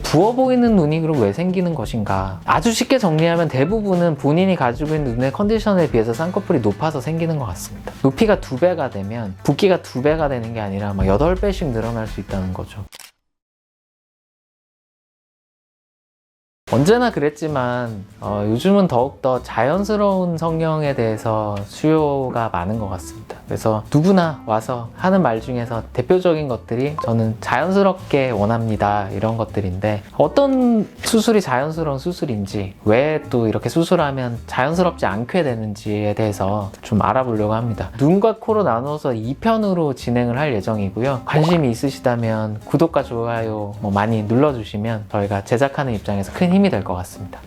부어 보이는 눈이 그럼 왜 생기는 것인가? 아주 쉽게 정리하면 대부분은 본인이 가지고 있는 눈의 컨디션에 비해서 쌍꺼풀이 높아서 생기는 것 같습니다. 높이가 2배가 되면 붓기가 2배가 되는 게 아니라 막 8배씩 늘어날 수 있다는 거죠. 언제나 그랬지만 요즘은 더욱더 자연스러운 성형에 대해서 수요가 많은 것 같습니다. 그래서 누구나 와서 하는 말 중에서 대표적인 것들이 저는 자연스럽게 원합니다 이런 것들인데, 어떤 수술이 자연스러운 수술인지, 왜 또 이렇게 수술하면 자연스럽지 않게 되는지에 대해서 좀 알아보려고 합니다. 눈과 코로 나누어서 2편으로 진행을 할 예정이고요. 관심이 있으시다면 구독과 좋아요 많이 눌러주시면 저희가 제작하는 입장에서 큰 힘이 될 것 같습니다.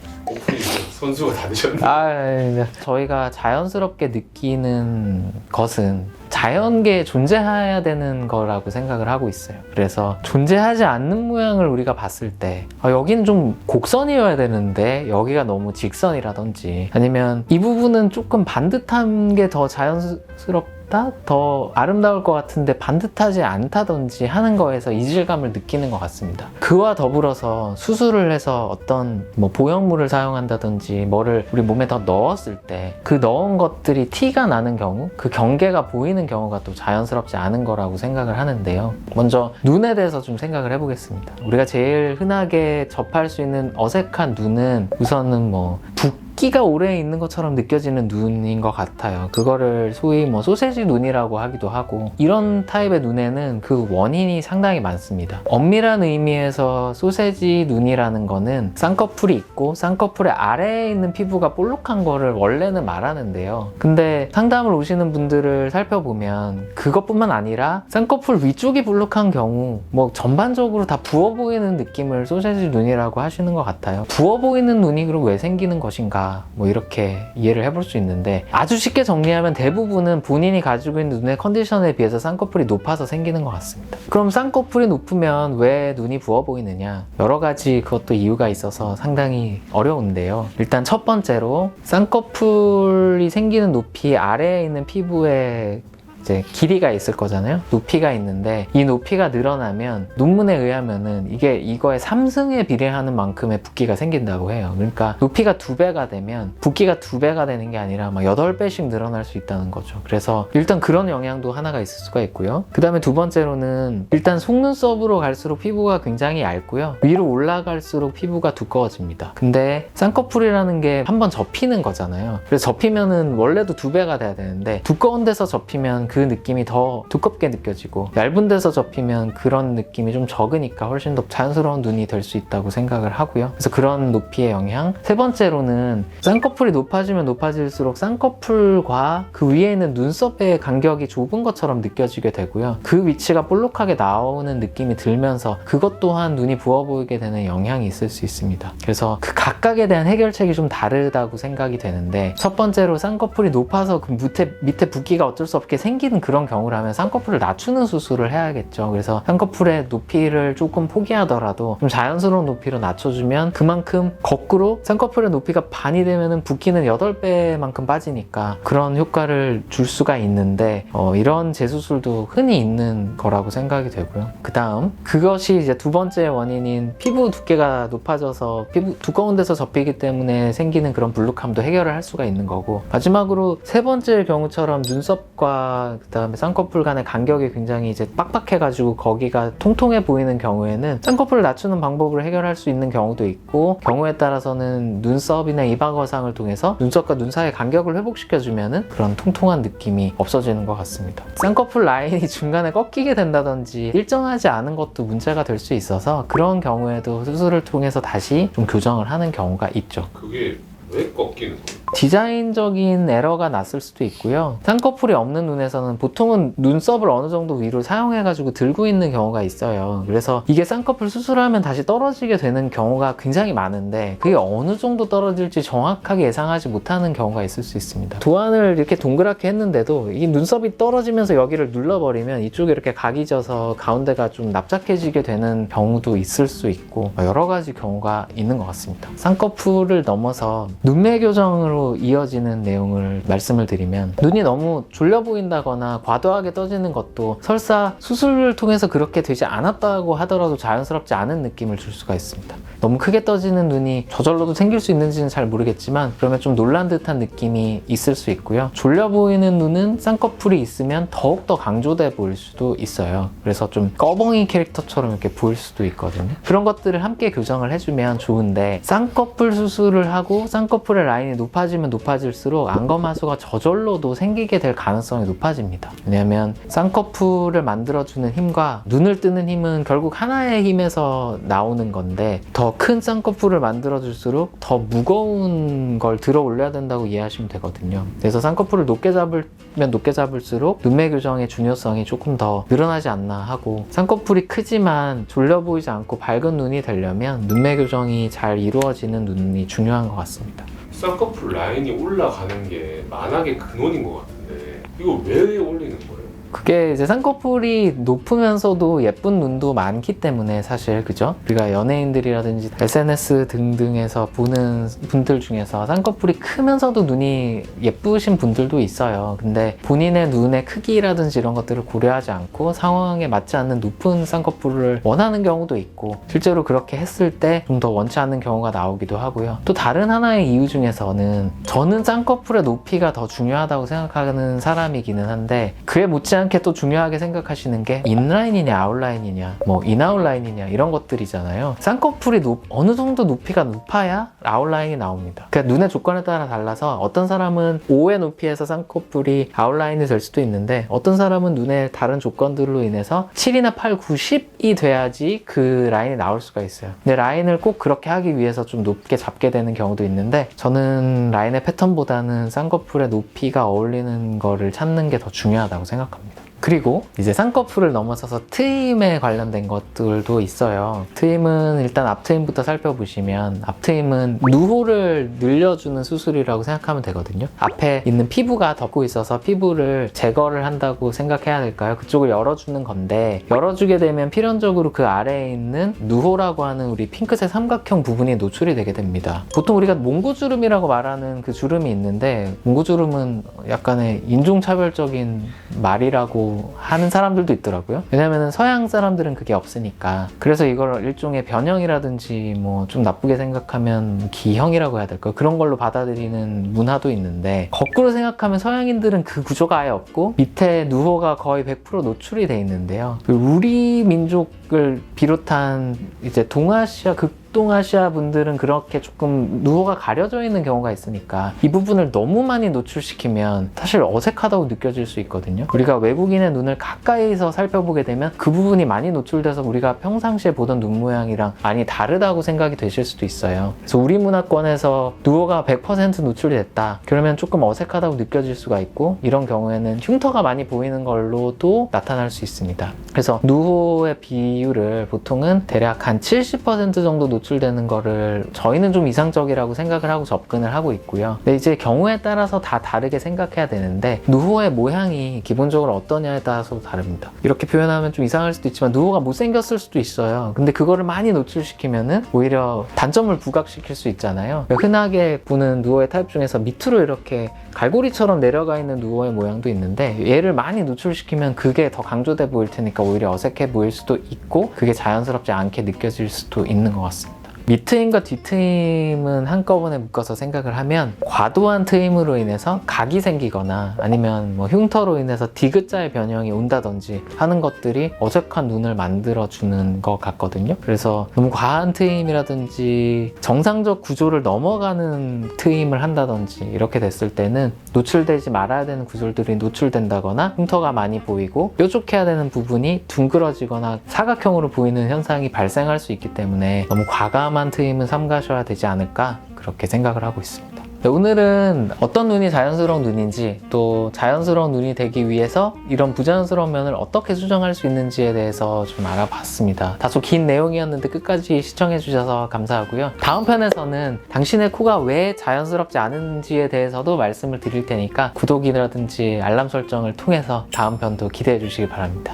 선수가 다 되셨네요. 저희가 자연스럽게 느끼는 것은 자연계에 존재해야 되는 거라고 생각을 하고 있어요. 그래서 존재하지 않는 모양을 우리가 봤을 때 여기는 좀 곡선이어야 되는데 여기가 너무 직선이라든지, 아니면 이 부분은 조금 반듯한 게 더 자연스럽다, 더 아름다울 것 같은데 반듯하지 않다든지 하는 거에서 이질감을 느끼는 것 같습니다. 그와 더불어서 수술을 해서 어떤 보형물을 사용한다든지 뭐를 우리 몸에 더 넣었을 때 그 넣은 것들이 티가 나는 경우, 그 경계가 보이는 경우가 또 자연스럽지 않은 거라고 생각을 하는데요. 먼저 눈에 대해서 좀 생각을 해보겠습니다. 우리가 제일 흔하게 접할 수 있는 어색한 눈은 우선은 붓기가 오래 있는 것처럼 느껴지는 눈인 것 같아요. 그거를 소위 소세지 눈이라고 하기도 하고, 이런 타입의 눈에는 그 원인이 상당히 많습니다. 엄밀한 의미에서 소세지 눈이라는 거는 쌍꺼풀이 있고 쌍꺼풀의 아래에 있는 피부가 볼록한 거를 원래는 말하는데요. 근데 상담을 오시는 분들을 살펴보면 그것뿐만 아니라 쌍꺼풀 위쪽이 볼록한 경우 전반적으로 다 부어 보이는 느낌을 소세지 눈이라고 하시는 것 같아요. 부어 보이는 눈이 그럼 왜 생기는 것인가? 이렇게 이해를 해볼 수 있는데, 아주 쉽게 정리하면 대부분은 본인이 가지고 있는 눈의 컨디션에 비해서 쌍꺼풀이 높아서 생기는 것 같습니다. 그럼 쌍꺼풀이 높으면 왜 눈이 부어 보이느냐? 여러 가지 그것도 이유가 있어서 상당히 어려운데요. 일단 첫 번째로 쌍꺼풀이 생기는 높이 아래에 있는 피부에 이제 길이가 있을 거잖아요. 높이가 있는데 이 높이가 늘어나면 논문에 의하면은 이거의 3승에 비례하는 만큼의 붓기가 생긴다고 해요. 그러니까 높이가 2배가 되면 붓기가 2배가 되는 게 아니라 8배씩 늘어날 수 있다는 거죠. 그래서 일단 그런 영향도 하나가 있을 수가 있고요. 그 다음에 두 번째로는 일단 속눈썹으로 갈수록 피부가 굉장히 얇고요. 위로 올라갈수록 피부가 두꺼워집니다. 근데 쌍꺼풀이라는 게 한번 접히는 거잖아요. 그래서 접히면은 원래도 2배가 돼야 되는데, 두꺼운 데서 접히면 그 느낌이 더 두껍게 느껴지고, 얇은 데서 접히면 그런 느낌이 좀 적으니까 훨씬 더 자연스러운 눈이 될 수 있다고 생각을 하고요. 그래서 그런 높이의 영향. 세 번째로는 쌍꺼풀이 높아지면 높아질수록 쌍꺼풀과 그 위에 있는 눈썹의 간격이 좁은 것처럼 느껴지게 되고요. 그 위치가 볼록하게 나오는 느낌이 들면서 그것 또한 눈이 부어 보이게 되는 영향이 있을 수 있습니다. 그래서 그 각각에 대한 해결책이 좀 다르다고 생각이 되는데, 첫 번째로 쌍꺼풀이 높아서 그 밑에 붓기가 어쩔 수 없게 생기는 그런 경우라면 쌍꺼풀을 낮추는 수술을 해야겠죠. 그래서 쌍꺼풀의 높이를 조금 포기하더라도 좀 자연스러운 높이로 낮춰주면 그만큼 거꾸로 쌍꺼풀의 높이가 반이 되면 붓기는 8배만큼 빠지니까 그런 효과를 줄 수가 있는데, 이런 재수술도 흔히 있는 거라고 생각이 되고요. 그 다음, 그것이 이제 두 번째 원인인 피부 두께가 높아져서 피부 두꺼운 데서 접히기 때문에 생기는 그런 불룩함도 해결을 할 수가 있는 거고, 마지막으로 세 번째 경우처럼 눈썹과 그 다음에 쌍꺼풀 간의 간격이 굉장히 이제 빡빡해가지고 거기가 통통해 보이는 경우에는 쌍꺼풀을 낮추는 방법으로 해결할 수 있는 경우도 있고, 경우에 따라서는 눈썹이나 이방거상을 통해서 눈썹과 눈 사이의 간격을 회복시켜주면은 그런 통통한 느낌이 없어지는 것 같습니다. 쌍꺼풀 라인이 중간에 꺾이게 된다든지 일정하지 않은 것도 문제가 될 수 있어서 그런 경우에도 수술을 통해서 다시 좀 교정을 하는 경우가 있죠. 그게 왜 꺾이는 거예요? 디자인적인 에러가 났을 수도 있고요. 쌍꺼풀이 없는 눈에서는 보통은 눈썹을 어느 정도 위로 사용해가지고 들고 있는 경우가 있어요. 그래서 이게 쌍꺼풀 수술하면 다시 떨어지게 되는 경우가 굉장히 많은데, 그게 어느 정도 떨어질지 정확하게 예상하지 못하는 경우가 있을 수 있습니다. 도안을 이렇게 동그랗게 했는데도 이 눈썹이 떨어지면서 여기를 눌러버리면 이쪽에 이렇게 각이 져서 가운데가 좀 납작해지게 되는 경우도 있을 수 있고, 여러 가지 경우가 있는 것 같습니다. 쌍꺼풀을 넘어서 눈매 교정으로 이어지는 내용을 말씀을 드리면, 눈이 너무 졸려 보인다거나 과도하게 떠지는 것도 설사 수술을 통해서 그렇게 되지 않았다고 하더라도 자연스럽지 않은 느낌을 줄 수가 있습니다. 너무 크게 떠지는 눈이 저절로도 생길 수 있는지는 잘 모르겠지만 그러면 좀 놀란 듯한 느낌이 있을 수 있고요. 졸려 보이는 눈은 쌍꺼풀이 있으면 더욱더 강조돼 보일 수도 있어요. 그래서 좀 꺼벙이 캐릭터처럼 이렇게 보일 수도 있거든요. 그런 것들을 함께 교정을 해주면 좋은데, 쌍꺼풀 수술을 하고 쌍꺼풀의 라인이 높아지면 높아질수록 안검하수가 저절로도 생기게 될 가능성이 높아집니다. 왜냐하면 쌍꺼풀을 만들어주는 힘과 눈을 뜨는 힘은 결국 하나의 힘에서 나오는 건데, 더 큰 쌍꺼풀을 만들어줄수록 더 무거운 걸 들어 올려야 된다고 이해하시면 되거든요. 그래서 쌍꺼풀을 높게 잡으면 높게 잡을수록 눈매 교정의 중요성이 조금 더 늘어나지 않나 하고, 쌍꺼풀이 크지만 졸려 보이지 않고 밝은 눈이 되려면 눈매 교정이 잘 이루어지는 눈이 중요한 것 같습니다. 쌍꺼풀 라인이 올라가는 게 만악의 근원인 것 같은데 이거 왜 올리는 거예요? 그게 이제 쌍꺼풀이 높으면서도 예쁜 눈도 많기 때문에, 사실 그죠? 우리가 연예인들이라든지 SNS 등등에서 보는 분들 중에서 쌍꺼풀이 크면서도 눈이 예쁘신 분들도 있어요. 근데 본인의 눈의 크기라든지 이런 것들을 고려하지 않고 상황에 맞지 않는 높은 쌍꺼풀을 원하는 경우도 있고, 실제로 그렇게 했을 때 좀 더 원치 않는 경우가 나오기도 하고요. 또 다른 하나의 이유 중에서는, 저는 쌍꺼풀의 높이가 더 중요하다고 생각하는 사람이기는 한데, 그에 못지않게 또 중요하게 생각하시는 게 인라인이냐 아웃라인이냐, 뭐 인아웃라인이냐 이런 것들이잖아요. 쌍꺼풀이 어느 정도 높이가 높아야 아웃라인이 나옵니다. 그러니까 눈의 조건에 따라 달라서 어떤 사람은 5의 높이에서 쌍꺼풀이 아웃라인이 될 수도 있는데, 어떤 사람은 눈의 다른 조건들로 인해서 7이나 8, 9, 10이 돼야지 그 라인이 나올 수가 있어요. 근데 라인을 꼭 그렇게 하기 위해서 좀 높게 잡게 되는 경우도 있는데, 저는 라인의 패턴보다는 쌍꺼풀의 높이가 어울리는 거를 찾는 게 더 중요하다고 생각합니다. 그리고 이제 쌍꺼풀을 넘어서서 트임에 관련된 것들도 있어요. 트임은 일단 앞트임부터 살펴보시면, 앞트임은 누호를 늘려주는 수술이라고 생각하면 되거든요. 앞에 있는 피부가 덮고 있어서 피부를 제거를 한다고 생각해야 될까요? 그쪽을 열어주는 건데, 열어주게 되면 필연적으로 그 아래에 있는 누호라고 하는 우리 핑크색 삼각형 부분이 노출이 되게 됩니다. 보통 우리가 몽고주름이라고 말하는 그 주름이 있는데, 몽고주름은 약간의 인종차별적인 말이라고 하는 사람들도 있더라고요. 왜냐면 서양 사람들은 그게 없으니까. 그래서 이걸 일종의 변형이라든지 뭐 좀 나쁘게 생각하면 기형이라고 해야 될까요? 그런 걸로 받아들이는 문화도 있는데, 거꾸로 생각하면 서양인들은 그 구조가 아예 없고 밑에 누호가 거의 100% 노출이 돼 있는데요. 우리 민족을 비롯한 이제 동아시아, 동아시아 분들은 그렇게 조금 누호가 가려져 있는 경우가 있으니까 이 부분을 너무 많이 노출시키면 사실 어색하다고 느껴질 수 있거든요. 우리가 외국인의 눈을 가까이서 살펴보게 되면 그 부분이 많이 노출돼서 우리가 평상시에 보던 눈 모양이랑 많이 다르다고 생각이 되실 수도 있어요. 그래서 우리 문화권에서 누호가 100% 노출이 됐다, 그러면 조금 어색하다고 느껴질 수가 있고, 이런 경우에는 흉터가 많이 보이는 걸로도 나타날 수 있습니다. 그래서 누호의 비율을 보통은 대략 한 70% 정도 노출되는 거를 저희는 좀 이상적이라고 생각을 하고 접근을 하고 있고요. 근데 이제 경우에 따라서 다 다르게 생각해야 되는데, 누호의 모양이 기본적으로 어떠냐에 따라서 다릅니다. 이렇게 표현하면 좀 이상할 수도 있지만 누호가 못생겼을 수도 있어요. 근데 그거를 많이 노출시키면은 오히려 단점을 부각시킬 수 있잖아요. 흔하게 보는 누호의 타입 중에서 밑으로 이렇게 갈고리처럼 내려가 있는 누호의 모양도 있는데, 얘를 많이 노출시키면 그게 더 강조돼 보일 테니까 오히려 어색해 보일 수도 있고, 그게 자연스럽지 않게 느껴질 수도 있는 것 같습니다. 밑트임과 뒤트임은 한꺼번에 묶어서 생각을 하면, 과도한 트임으로 인해서 각이 생기거나 아니면 뭐 흉터로 인해서 디귿자의 변형이 온다든지 하는 것들이 어색한 눈을 만들어주는 것 같거든요. 그래서 너무 과한 트임이라든지 정상적 구조를 넘어가는 트임을 한다든지 이렇게 됐을 때는 노출되지 말아야 되는 구조들이 노출된다거나 흉터가 많이 보이고 뾰족해야 되는 부분이 둥그러지거나 사각형으로 보이는 현상이 발생할 수 있기 때문에 너무 과감한 트임은 삼가셔야 되지 않을까, 그렇게 생각을 하고 있습니다. 네, 오늘은 어떤 눈이 자연스러운 눈인지, 또 자연스러운 눈이 되기 위해서 이런 부자연스러운 면을 어떻게 수정할 수 있는지에 대해서 좀 알아봤습니다. 다소 긴 내용이었는데 끝까지 시청해 주셔서 감사하고요. 다음 편에서는 당신의 코가 왜 자연스럽지 않은지에 대해서도 말씀을 드릴 테니까 구독이라든지 알람 설정을 통해서 다음 편도 기대해 주시기 바랍니다.